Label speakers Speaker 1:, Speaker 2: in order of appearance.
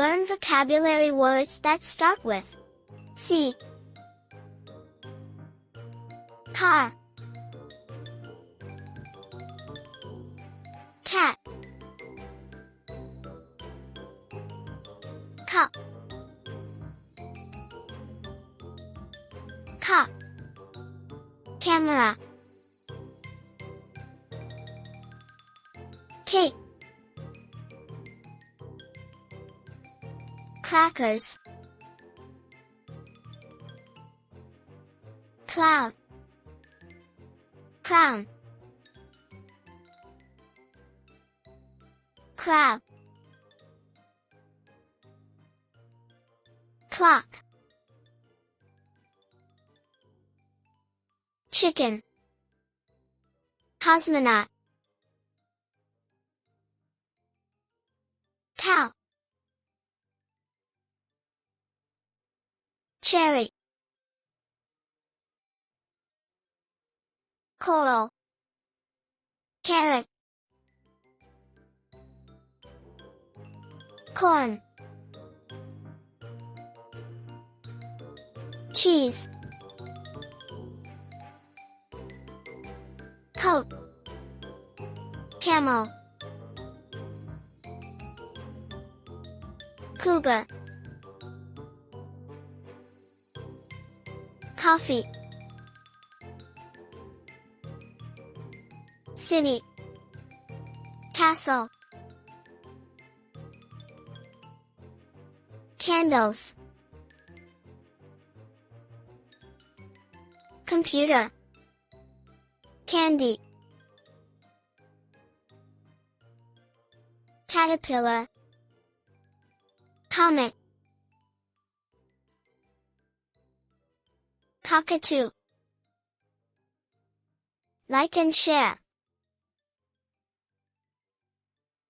Speaker 1: Learn vocabulary words that start with C. Car. Cat. Cup. Cup. Camera. Cake. Crackers. Cloud. Crown. Crab. Clock. Chicken. Cosmonaut. Cow. Cherry. Coral. Carrot. Corn. Cheese. Coat. Camel. Cougar. Coffee. City. Castle. Candles. Computer. Candy. Caterpillar. Comic. Cockatoo. Like and share.